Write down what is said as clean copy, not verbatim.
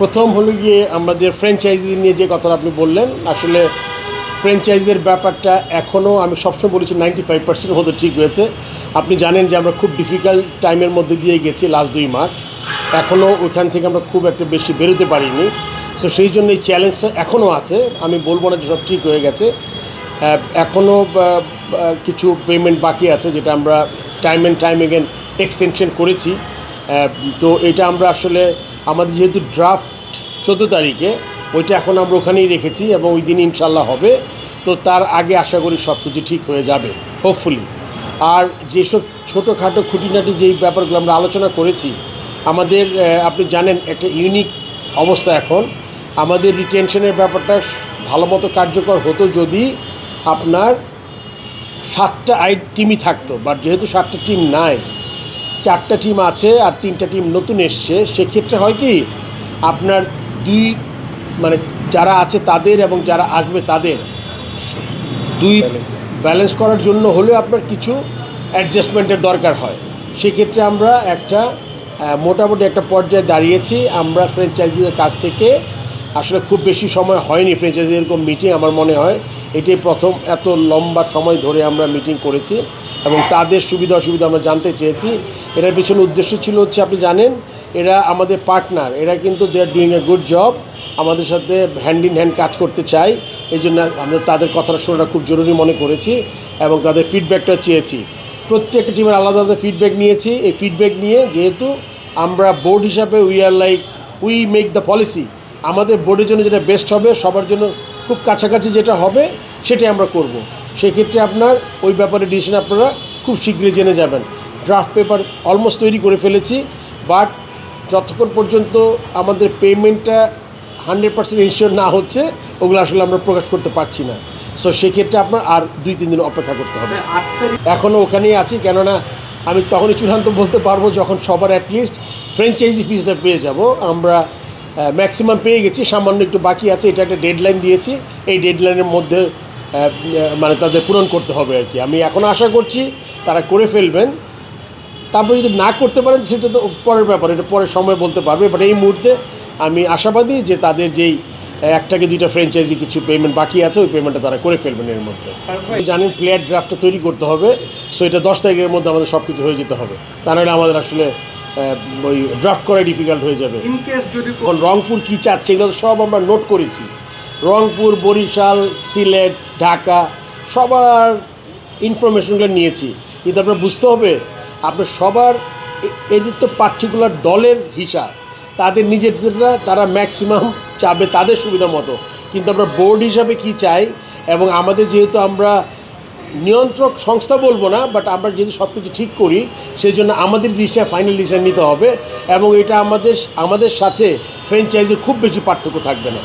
প্রথম হলো গিয়ে আমাদের ফ্র্যাঞ্চাইজি নিয়ে যে কথাটা আপনি বললেন, আসলে ফ্র্যাঞ্চাইজির ব্যাপারটা এখনও আমি সবসময় বলেছি 95% মতো ঠিক হয়েছে। আপনি জানেন যে আমরা খুব ডিফিকাল্ট টাইমের মধ্যে দিয়ে গেছি লাস্ট 2 মাস। এখনও ওইখান থেকে আমরা খুব একটা বেশি বেরোতে পারিনি। সো সেই জন্য এই চ্যালেঞ্জটা এখনও আছে। আমি বলবো না যে সব ঠিক হয়ে গেছে, এখনও কিছু পেমেন্ট বাকি আছে যেটা আমরা time and time again extension করেছি। তো এটা আমরা আসলে আমাদের যেহেতু ড্রাফট 14 তারিখে, ওইটা এখন আমরা ওখানেই রেখেছি এবং ওই দিন ইনশাল্লাহ হবে। তো তার আগে আশা করি সব কিছু ঠিক হয়ে যাবে হোপফুলি। আর যেসব ছোটোখাটো খুঁটিনাটি যেই ব্যাপারগুলো আমরা আলোচনা করেছি, আমাদের আপনি জানেন একটা ইউনিক অবস্থা এখন। আমাদের রিটেনশনের ব্যাপারটা ভালো মতো কার্যকর হতো যদি আপনার 7টা টিমই থাকতো, বাট যেহেতু 7টা টিম নাই, 4টা টিম আছে আর 3টা টিম নতুন এসছে। সেক্ষেত্রে হয় কি, আপনার মানে যারা আছে তাদের এবং যারা আসবে তাদের ব্যালেন্স করার জন্য হলেও আপনার কিছু অ্যাডজাস্টমেন্টের দরকার হয়। সেক্ষেত্রে আমরা একটা মোটামুটি একটা পর্যায়ে দাঁড়িয়েছি। আমরা ফ্র্যাঞ্চাইজিদের কাছ থেকে আসলে খুব বেশি সময় হয়নি ফ্র্যাঞ্চাইজি এরকম মিটিং, আমার মনে হয় এটাই প্রথম এত লম্বা সময় ধরে আমরা মিটিং করেছি এবং তাদের সুবিধা অসুবিধা আমরা জানতে চেয়েছি। এটার পিছনে উদ্দেশ্য ছিল হচ্ছে, আপনি জানেন এরা আমাদের পার্টনার, এরা কিন্তু they are doing a good job, আমাদের সাথে হ্যান্ড ইন হ্যান্ড কাজ করতে চাই। এই জন্য আমরা তাদের কথাটা শোনাটা খুব জরুরি মনে করেছি এবং তাদের ফিডব্যাকটা চেয়েছি। প্রত্যেকটা টিমের আলাদা আলাদা ফিডব্যাক নিয়েছি। এই ফিডব্যাক নিয়ে যেহেতু আমরা বোর্ড হিসাবে উই মেক দ্য পলিসি, আমাদের বোর্ডের জন্য যেটা বেস্ট হবে, সবার জন্য খুব কাছাকাছি যেটা হবে সেটাই আমরা করব। সেক্ষেত্রে আপনার ওই ব্যাপারে ডিসিশন আপনারা খুব শীঘ্রই জেনে যাবেন। ড্রাফট পেপার অলমোস্ট তৈরি করে ফেলেছি, বাট যতক্ষণ পর্যন্ত আমাদের পেমেন্টটা 100% ইনশিওর না হচ্ছে, ওগুলো আসলে আমরা প্রকাশ করতে পারছি না। সো সেক্ষেত্রে আপনার আর 2-3 দিন অপেক্ষা করতে হবে। এখনও ওখানেই আছি, কেননা আমি তখনই চূড়ান্ত বলতে পারবো যখন সবার অ্যাটলিস্ট ফ্র্যাঞ্চাইজি ফিজটা পেয়ে যাব। আমরা ম্যাক্সিমাম পেয়ে গেছি, সামান্য একটু বাকি আছে। এটা একটা ডেডলাইন দিয়েছি, এই ডেডলাইনের মধ্যে মানে তাদের পূরণ করতে হবে আর কি। আমি এখন আশা করছি তারা করে ফেলবেন। তারপর যদি না করতে পারেন সেটা তো পরের ব্যাপার, এটা পরের সময় বলতে পারবে। বাট এই মুহূর্তে আমি আশাবাদী যে তাদের যেই 1-2টা ফ্র্যাঞ্চাইজি কিছু পেমেন্ট বাকি আছে, ওই পেমেন্টটা তারা করে ফেলবেন এর মধ্যে। জানেন প্লেয়ার ড্রাফটটা তৈরি করতে হবে, সো এটা 10 তারিখের মধ্যে আমাদের সব কিছু হয়ে যেতে হবে, তা নাহলে আমাদের আসলে ওই ড্রাফট করাই ডিফিকাল্ট হয়ে যাবে। এখন রংপুর কী চাচ্ছে এগুলো সব আমরা নোট করেছি। রংপুর, বরিশাল, সিলেট, ঢাকা সবার ইনফরমেশনগুলো নিয়েছি। কিন্তু আপনার বুঝতে হবে, আপনার সবার এদের তো পার্টিকুলার দলের হিসাব, তাদের নিজেদেররা তারা ম্যাক্সিমাম চাবে তাদের সুবিধা মতো। কিন্তু আমরা বোর্ড হিসাবে কি চাই, এবং আমাদের যেহেতু আমরা নিয়ন্ত্রক সংস্থা বলবো না, বাট আমরা যদি সব কিছু ঠিক করি, সেই জন্য আমাদের ডিসিশন ফাইনাল ডিসিশন নিতে হবে এবং এটা আমাদের সাথে ফ্র্যাঞ্চাইজির খুব বেশি পার্থক্য থাকবে না।